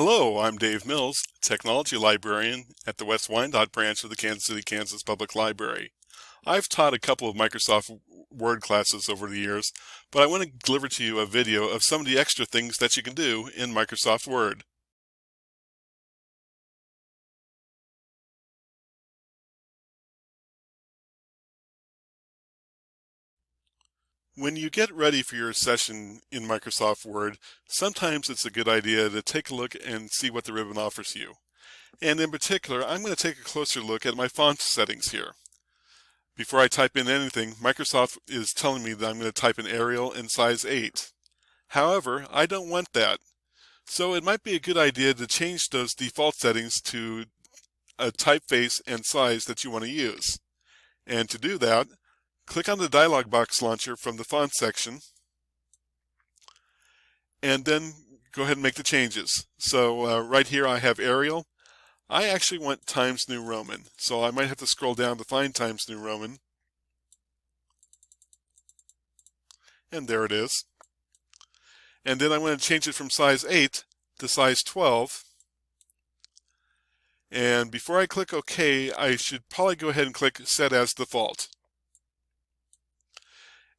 Hello, I'm Dave Mills, Technology Librarian at the West Wyandotte branch of the Kansas City, Kansas Public Library. I've taught a couple of Microsoft Word classes over the years, but I want to deliver to you a video of some of the extra things that you can do in Microsoft Word. When you get ready for your session in Microsoft Word, sometimes it's a good idea to take a look and see what the ribbon offers you. And in particular, I'm going to take a closer look at my font settings here. Before I type in anything, Microsoft is telling me that I'm going to type in Arial and size 8. However, I don't want that. So it might be a good idea to change those default settings to a typeface and size that you want to use. And to do that, click on the dialog box launcher from the font section and then go ahead and make the changes. So right here I have Arial. I actually want Times New Roman, so I might have to scroll down to find Times New Roman. And there it is. And then I want to change it from size 8 to size 12. And before I click OK, I should probably go ahead and click Set as Default.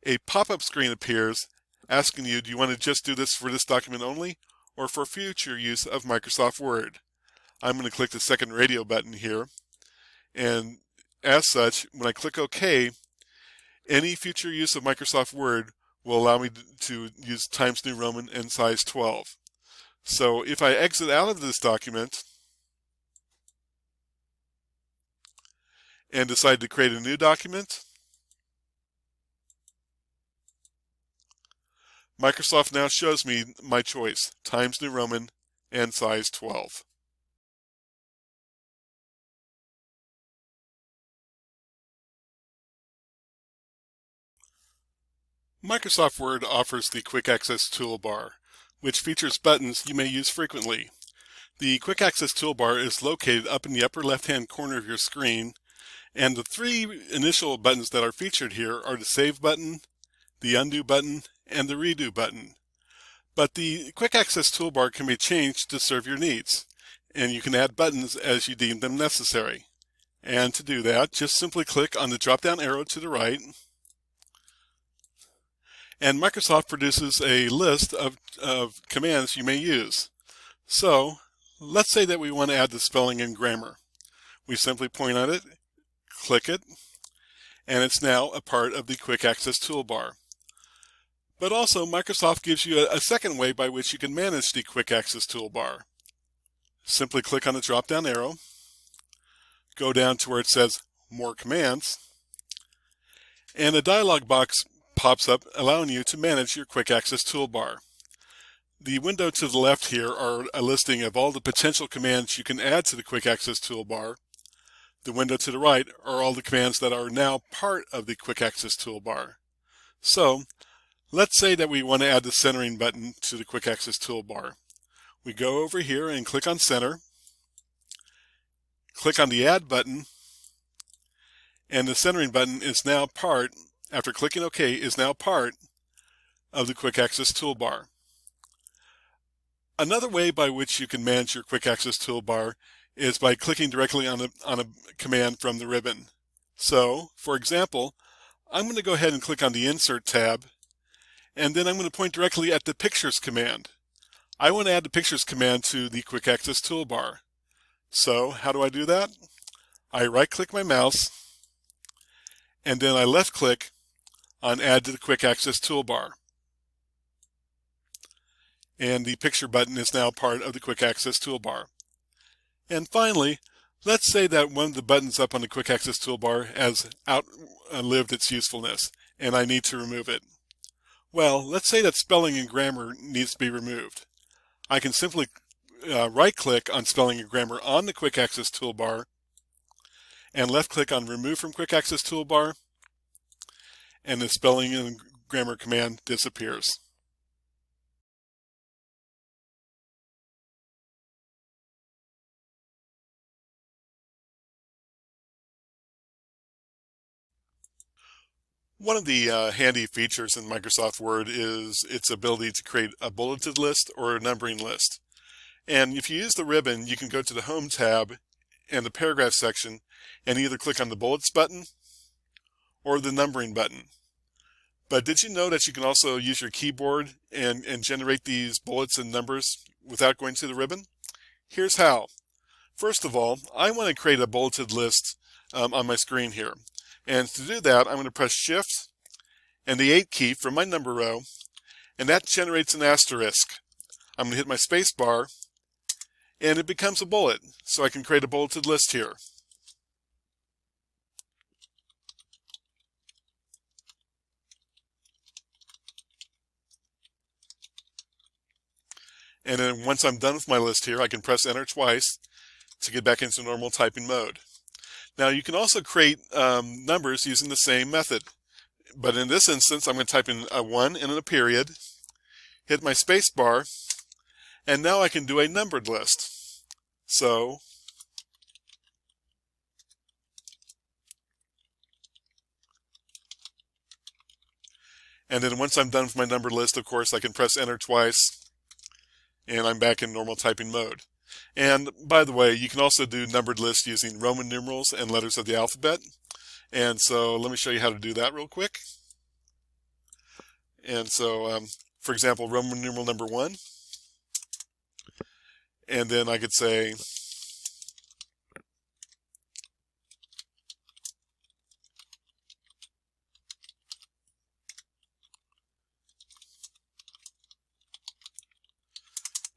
A pop-up screen appears asking you, do you want to just do this for this document only or for future use of Microsoft Word? I'm going to click the second radio button here, and as such, when I click OK, any future use of Microsoft Word will allow me to use Times New Roman and size 12. So if I exit out of this document and decide to create a new document, Microsoft now shows me my choice, Times New Roman and size 12. Microsoft Word offers the Quick Access Toolbar, which features buttons you may use frequently. The Quick Access Toolbar is located up in the upper left-hand corner of your screen, and the three initial buttons that are featured here are the Save button, the Undo button, and the Redo button. But the Quick Access Toolbar can be changed to serve your needs, and you can add buttons as you deem them necessary. And to do that, just simply click on the drop-down arrow to the right, and Microsoft produces a list of commands you may use. So let's say that we want to add the spelling and grammar. We simply point at it, click it, and it's now a part of the Quick Access Toolbar. But also Microsoft gives you a second way by which you can manage the Quick Access Toolbar. Simply click on the drop-down arrow, go down to where it says More Commands, and a dialog box pops up allowing you to manage your Quick Access Toolbar. The window to the left here are a listing of all the potential commands you can add to the Quick Access Toolbar. The window to the right are all the commands that are now part of the Quick Access Toolbar. So let's say that we want to add the centering button to the Quick Access Toolbar. We go over here and click on Center, click on the Add button, and the centering button is now part, after clicking OK, is now part of the Quick Access Toolbar. Another way by which you can manage your Quick Access Toolbar is by clicking directly on a command from the ribbon. So, for example, I'm going to go ahead and click on the Insert tab, and then I'm going to point directly at the Pictures command. I want to add the Pictures command to the Quick Access Toolbar. So, how do I do that? I right-click my mouse, and then I left-click on Add to the Quick Access Toolbar. And the Picture button is now part of the Quick Access Toolbar. And finally, let's say that one of the buttons up on the Quick Access Toolbar has outlived its usefulness, and I need to remove it. Well, let's say that spelling and grammar needs to be removed. I can simply right-click on spelling and grammar on the Quick Access Toolbar and left-click on Remove from Quick Access Toolbar, and the spelling and grammar command disappears. One of the handy features in Microsoft Word is its ability to create a bulleted list or a numbering list. And if you use the ribbon, you can go to the Home tab and the Paragraph section and either click on the Bullets button or the Numbering button. But did you know that you can also use your keyboard and generate these bullets and numbers without going to the ribbon? Here's how. First of all, I want to create a bulleted list on my screen here. And to do that, I'm going to press Shift and the 8 key from my number row, and that generates an asterisk. I'm going to hit my space bar, and it becomes a bullet, so I can create a bulleted list here. And then once I'm done with my list here, I can press Enter twice to get back into normal typing mode. Now you can also create numbers using the same method. But in this instance, I'm going to type in a 1 and a period, hit my space bar, and now I can do a numbered list. So, and then once I'm done with my numbered list, of course, I can press Enter twice, and I'm back in normal typing mode. And by the way, you can also do numbered lists using Roman numerals and letters of the alphabet. And so let me show you how to do that real quick. And so, for example, Roman numeral number 1. And then I could say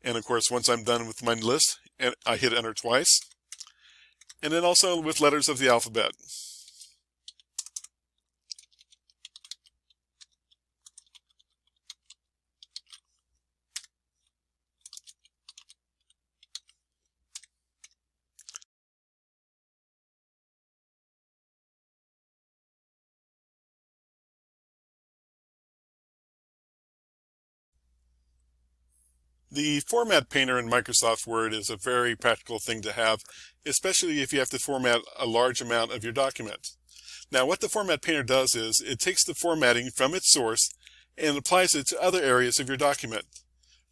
and of course, once I'm done with my list, I hit Enter twice. And then also with letters of the alphabet. The Format Painter in Microsoft Word is a very practical thing to have, especially if you have to format a large amount of your document. Now, what the Format Painter does is it takes the formatting from its source and applies it to other areas of your document.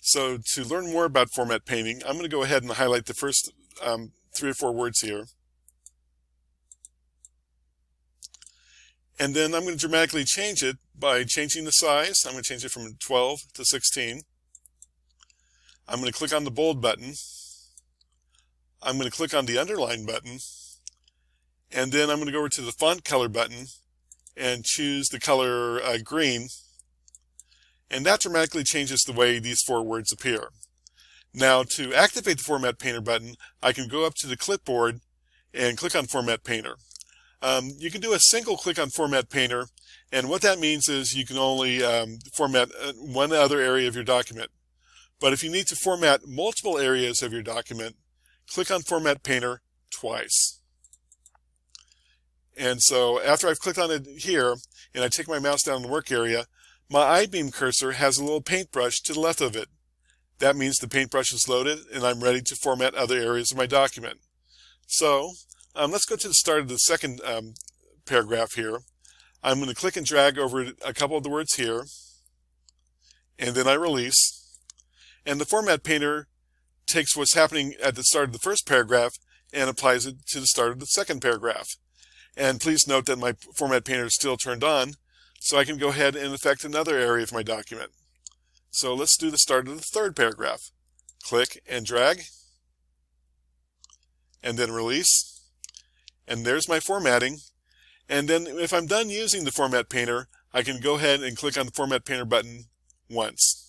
So to learn more about format painting, I'm going to go ahead and highlight the first 3 or 4 words here. And then I'm going to dramatically change it by changing the size. I'm going to change it from 12 to 16. I'm going to click on the bold button. I'm going to click on the underline button. And then I'm going to go over to the font color button and choose the color green. And that dramatically changes the way these 4 words appear. Now, to activate the Format Painter button, I can go up to the clipboard and click on Format Painter. You can do a single click on Format Painter, and what that means is you can only format one other area of your document. But if you need to format multiple areas of your document, click on Format Painter twice. And so after I've clicked on it here, and I take my mouse down in the work area, my I-beam cursor has a little paintbrush to the left of it. That means the paintbrush is loaded, and I'm ready to format other areas of my document. So let's go to the start of the second paragraph here. I'm going to click and drag over a couple of the words here, and then I release. And the Format Painter takes what's happening at the start of the first paragraph and applies it to the start of the second paragraph. And please note that my Format Painter is still turned on, so I can go ahead and affect another area of my document. So let's do the start of the third paragraph. Click and drag, and then release. And there's my formatting. And then if I'm done using the Format Painter, I can go ahead and click on the Format Painter button once.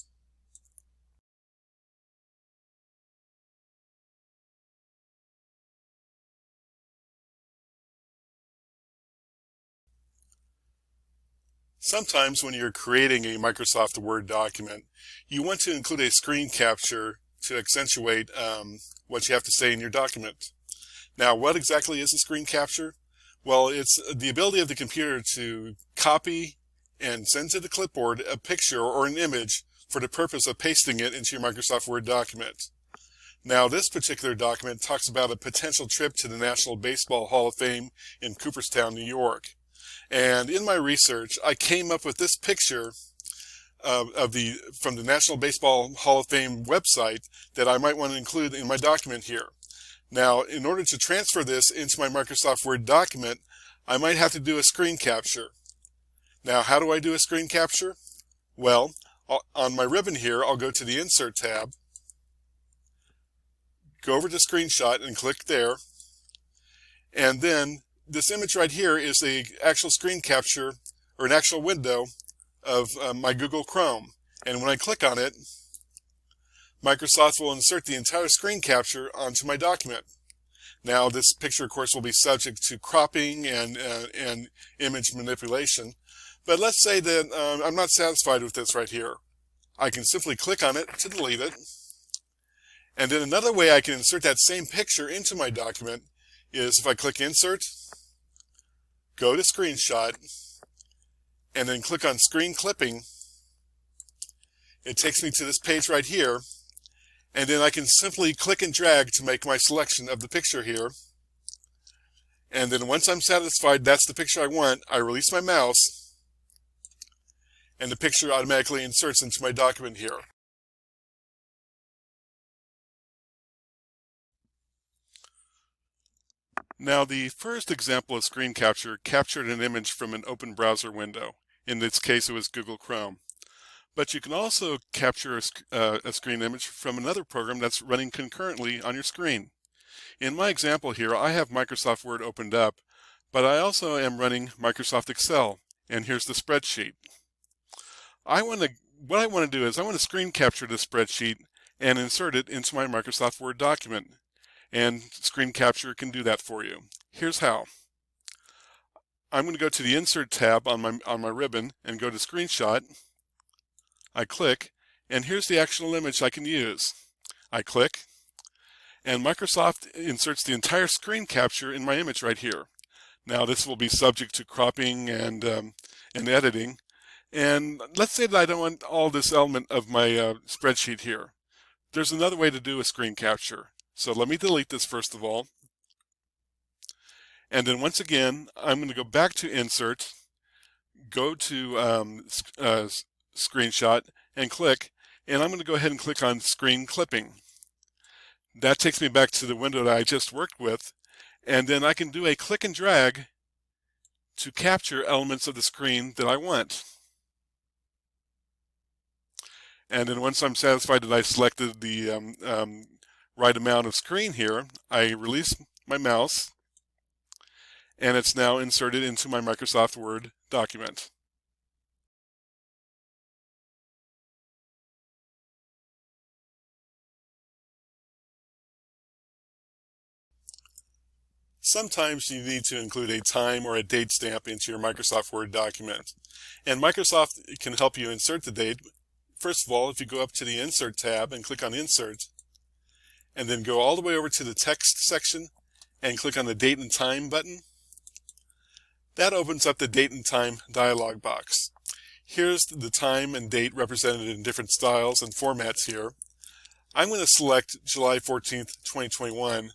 Sometimes when you're creating a Microsoft Word document, you want to include a screen capture to accentuate what you have to say in your document. Now, what exactly is a screen capture? Well, it's the ability of the computer to copy and send to the clipboard a picture or an image for the purpose of pasting it into your Microsoft Word document. Now, this particular document talks about a potential trip to the National Baseball Hall of Fame in Cooperstown, New York. And in my research, I came up with this picture from the National Baseball Hall of Fame website that I might want to include in my document here. Now, in order to transfer this into my Microsoft Word document, I might have to do a screen capture. Now, how do I do a screen capture? Well, on my ribbon here, I'll go to the Insert tab, go over to Screenshot and click there, and then this image right here is the actual screen capture, or an actual window of my Google Chrome. And when I click on it, Microsoft will insert the entire screen capture onto my document. Now, this picture, of course, will be subject to cropping and image manipulation. But let's say that I'm not satisfied with this right here. I can simply click on it to delete it. And then another way I can insert that same picture into my document is if I click Insert, go to Screenshot, and then click on Screen Clipping. It takes me to this page right here, and then I can simply click and drag to make my selection of the picture here. And then once I'm satisfied that's the picture I want, I release my mouse, and the picture automatically inserts into my document here. Now, the first example of screen capture captured an image from an open browser window. In this case, it was Google Chrome. But you can also capture a screen image from another program that's running concurrently on your screen. In my example here, I have Microsoft Word opened up, but I also am running Microsoft Excel, and here's the spreadsheet. What I want to do is I want to screen capture the spreadsheet and insert it into my Microsoft Word document. And screen capture can do that for you. Here's how. I'm going to go to the Insert tab on my ribbon and go to Screenshot. I click, and here's the actual image I can use. I click, and Microsoft inserts the entire screen capture in my image right here. Now, this will be subject to cropping and editing. And let's say that I don't want all this element of my spreadsheet here. There's another way to do a screen capture. So let me delete this first of all. And then once again, I'm going to go back to Insert, go to Screenshot, and click. And I'm going to go ahead and click on Screen Clipping. That takes me back to the window that I just worked with. And then I can do a click and drag to capture elements of the screen that I want. And then once I'm satisfied that I selected the right amount of screen here, I release my mouse, and it's now inserted into my Microsoft Word document. Sometimes you need to include a time or a date stamp into your Microsoft Word document. And Microsoft can help you insert the date. First of all, if you go up to the Insert tab and click on Insert, and then go all the way over to the text section and click on the Date and Time button, that opens up the Date and Time dialog box. Here's the time and date represented in different styles and formats here. I'm going to select July 14th, 2021.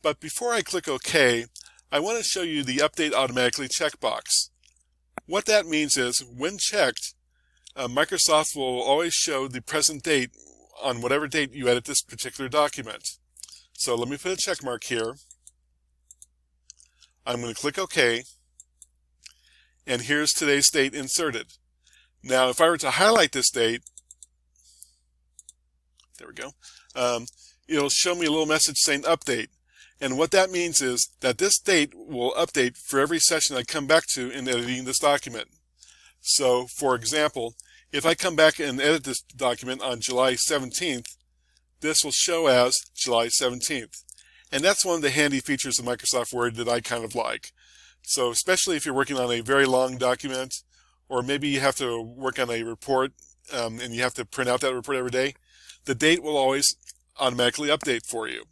But before I click OK, I want to show you the Update Automatically checkbox. What that means is, when checked, Microsoft will always show the present date on whatever date you edit this particular document. So let me put a check mark here. I'm going to click OK, and here's today's date inserted. Now, if I were to highlight this date, there we go, it'll show me a little message saying Update. And what that means is that this date will update for every session I come back to in editing this document. So, for example, if I come back and edit this document on July 17th, this will show as July 17th. And that's one of the handy features of Microsoft Word that I kind of like. So especially if you're working on a very long document, or maybe you have to work on a report and you have to print out that report every day, the date will always automatically update for you.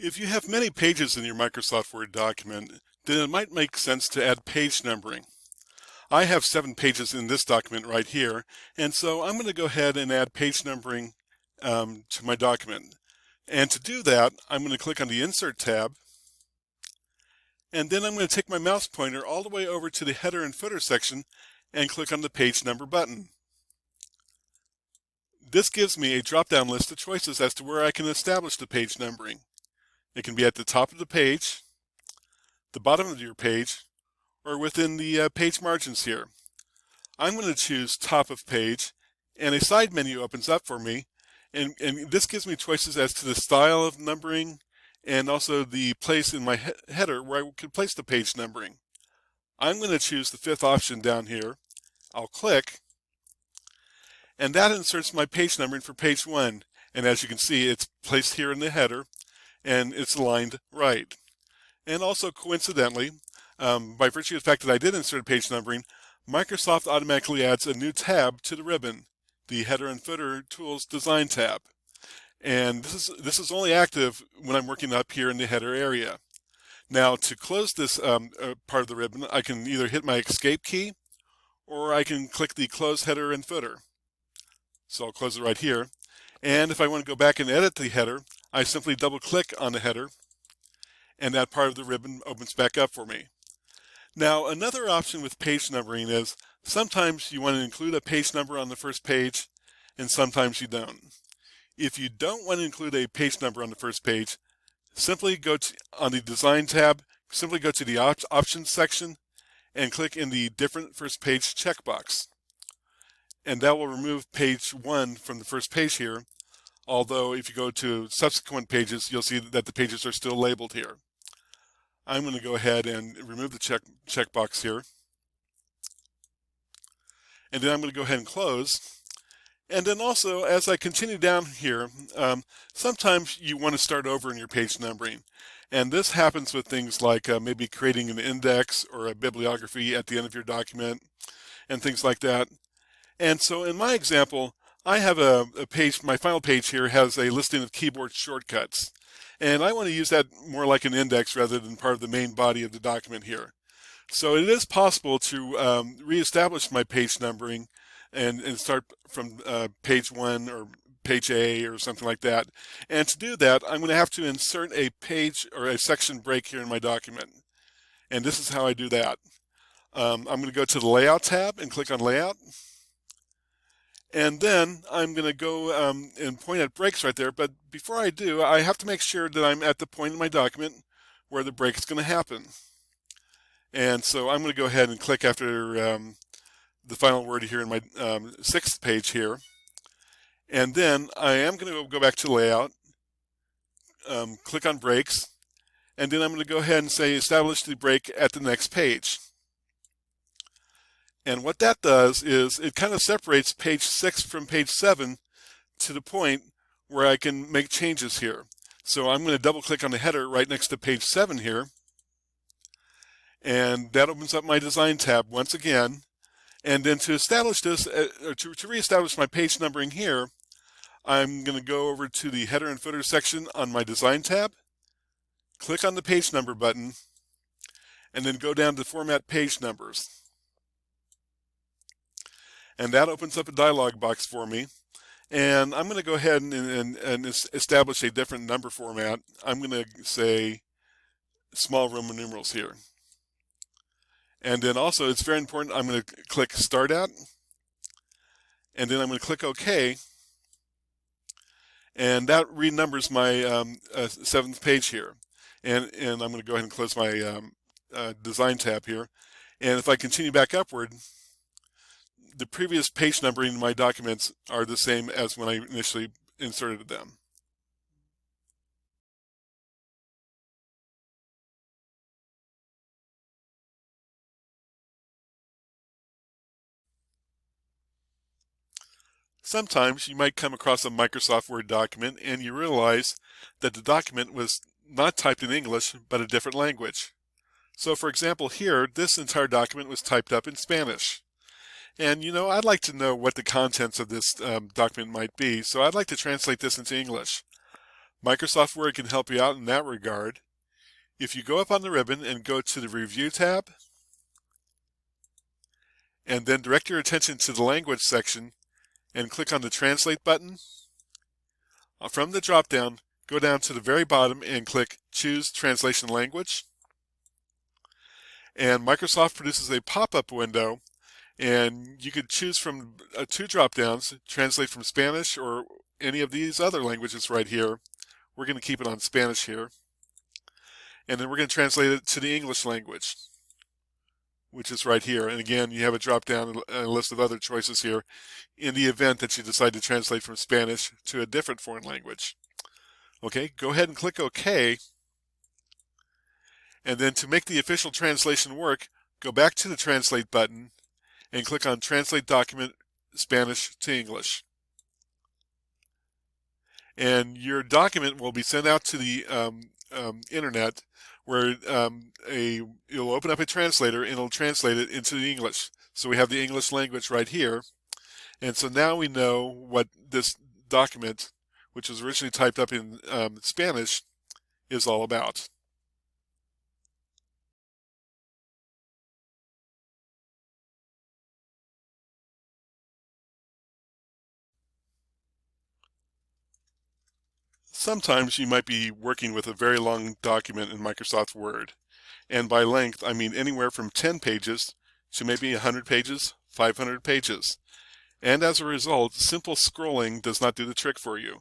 If you have many pages in your Microsoft Word document, then it might make sense to add page numbering. I have 7 pages in this document right here, and so I'm going to go ahead and add page numbering to my document. And to do that, I'm going to click on the Insert tab, and then I'm going to take my mouse pointer all the way over to the header and footer section and click on the page number button. This gives me a drop-down list of choices as to where I can establish the page numbering. It can be at the top of the page, the bottom of your page, or within the page margins here. I'm going to choose top of page, and a side menu opens up for me, and this gives me choices as to the style of numbering and also the place in my header where I could place the page numbering. I'm going to choose the fifth option down here. I'll click, and that inserts my page numbering for page 1, and as you can see, it's placed here in the header and it's aligned right. And also coincidentally, by virtue of the fact that I did insert page numbering, Microsoft automatically adds a new tab to the ribbon, the Header and Footer Tools Design tab. And this is only active when I'm working up here in the header area. Now, to close this part of the ribbon, I can either hit my Escape key, or I can click the Close Header and Footer. So I'll close it right here. And if I want to go back and edit the header, I simply double-click on the header, and that part of the ribbon opens back up for me. Now, another option with page numbering is sometimes you want to include a page number on the first page, and sometimes you don't. If you don't want to include a page number on the first page, simply go on the Design tab, simply go to the Options section, and click in the Different First Page checkbox. And that will remove page 1 from the first page here, although if you go to subsequent pages, you'll see that the pages are still labeled here. I'm going to go ahead and remove the checkbox here. And then I'm going to go ahead and close. And then also, as I continue down here, sometimes you want to start over in your page numbering. And this happens with things like maybe creating an index or a bibliography at the end of your document and things like that. And so in my example, I have a page, my final page here has a listing of keyboard shortcuts. And I want to use that more like an index rather than part of the main body of the document here. So it is possible to reestablish my page numbering and start from page 1 or page A or something like that. And to do that, I'm going to have to insert a page or a section break here in my document. And this is how I do that. I'm going to go to the Layout tab and click on Layout. And then I'm going to go and point at breaks right there. But before I do, I have to make sure that I'm at the point in my document where the break is going to happen. And so I'm going to go ahead and click after the final word here in my 6th page here. And then I am going to go back to Layout, click on Breaks, and then I'm going to go ahead and say Establish the break at the next page. And what that does is it kind of separates page 6 from page 7 to the point where I can make changes here. So I'm going to double click on the header right next to page 7 here. And that opens up my Design tab once again. And then to establish this, or to reestablish my page numbering here, I'm going to go over to the Header and Footer section on my Design tab, click on the Page Number button, and then go down to Format Page Numbers. And that opens up a dialog box for me. And I'm going to go ahead and establish a different number format. I'm going to say small Roman numerals here. And then also, it's very important, I'm going to click Start At, and then I'm going to click OK, and that renumbers my 7th page here. And I'm going to go ahead and close my Design tab here. And if I continue back upward, the previous page numbering in my documents are the same as when I initially inserted them. Sometimes you might come across a Microsoft Word document and you realize that the document was not typed in English, but a different language. So for example here, this entire document was typed up in Spanish. And I'd like to know what the contents of this document might be, so I'd like to translate this into English. Microsoft Word can help you out in that regard. If you go up on the ribbon and go to the Review tab, and then direct your attention to the Language section, and click on the Translate button. From the drop-down, go down to the very bottom and click Choose Translation Language. And Microsoft produces a pop-up window, and you could choose from two drop-downs, translate from Spanish or any of these other languages right here. We're going to keep it on Spanish here. And then we're going to translate it to the English language, which is right here. And again, you have a drop-down and a list of other choices here in the event that you decide to translate from Spanish to a different foreign language. Okay, go ahead and click OK. And then to make the official translation work, go back to the Translate button and click on Translate Document Spanish to English. And your document will be sent out to the internet, where you'll open up a translator and it'll translate it into the English. So we have the English language right here. And so now we know what this document, which was originally typed up in Spanish, is all about. Sometimes you might be working with a very long document in Microsoft Word. And by length, I mean anywhere from 10 pages to maybe 100 pages, 500 pages. And as a result, simple scrolling does not do the trick for you.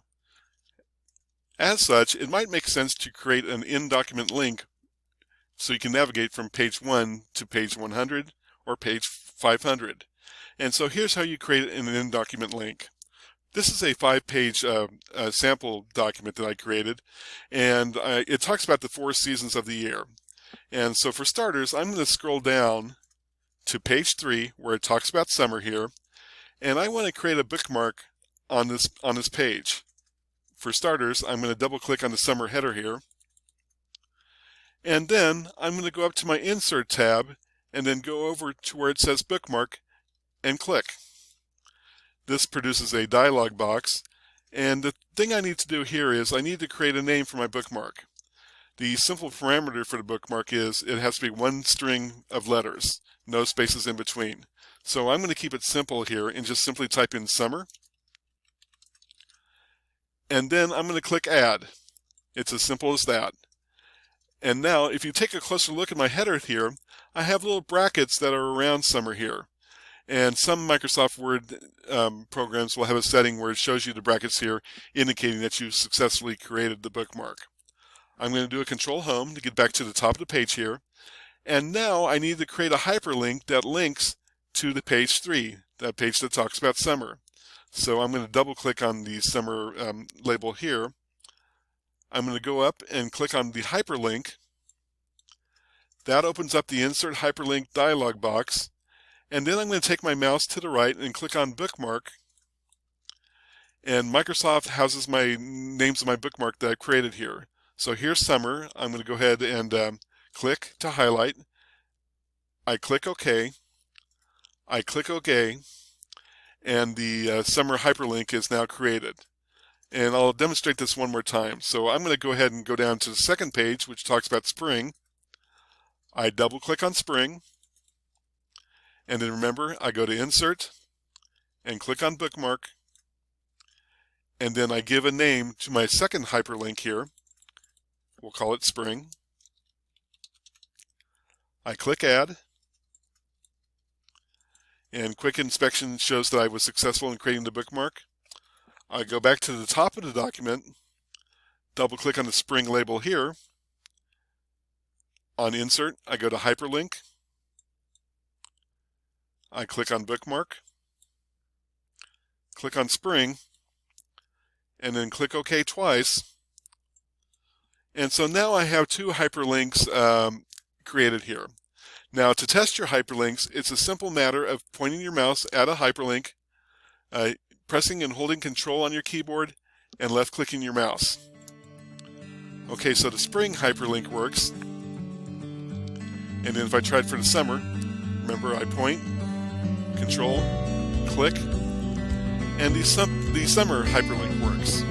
As such, it might make sense to create an in-document link so you can navigate from page 1 to page 100 or page 500. And so here's how you create an in-document link. This is a 5-page sample document that I created, and it talks about the 4 seasons of the year. And so for starters, I'm going to scroll down to page 3 where it talks about summer here, and I want to create a bookmark on this page. For starters, I'm going to double click on the summer header here, and then I'm going to go up to my Insert tab and then go over to where it says Bookmark and click. This produces a dialog box, and the thing I need to do here is I need to create a name for my bookmark. The simple parameter for the bookmark is it has to be one string of letters, no spaces in between. So I'm going to keep it simple here and just simply type in summer. And then I'm going to click Add. It's as simple as that. And now if you take a closer look at my header here, I have little brackets that are around summer here. And some Microsoft Word programs will have a setting where it shows you the brackets here, indicating that you've successfully created the bookmark. I'm going to do a Control Home to get back to the top of the page here. And now I need to create a hyperlink that links to the page 3, that page that talks about summer. So I'm going to double click on the summer label here. I'm going to go up and click on the hyperlink. That opens up the Insert Hyperlink dialog box. And then I'm going to take my mouse to the right and click on Bookmark. And Microsoft houses my names of my bookmark that I've created here. So here's summer. I'm going to go ahead and click to highlight. I click OK. I click OK. And the summer hyperlink is now created. And I'll demonstrate this one more time. So I'm going to go ahead and go down to the second page, which talks about spring. I double click on spring. And then remember, I go to Insert and click on Bookmark. And then I give a name to my second hyperlink here. We'll call it Spring. I click Add. And quick inspection shows that I was successful in creating the bookmark. I go back to the top of the document, double click on the Spring label here. On Insert, I go to Hyperlink. I click on Bookmark, click on Spring, and then click OK twice. And so now I have 2 hyperlinks created here. Now to test your hyperlinks, it's a simple matter of pointing your mouse at a hyperlink, pressing and holding Control on your keyboard, and left clicking your mouse. Okay, so the spring hyperlink works. And then if I tried for the summer, remember I point, Control, click, and the summer hyperlink works.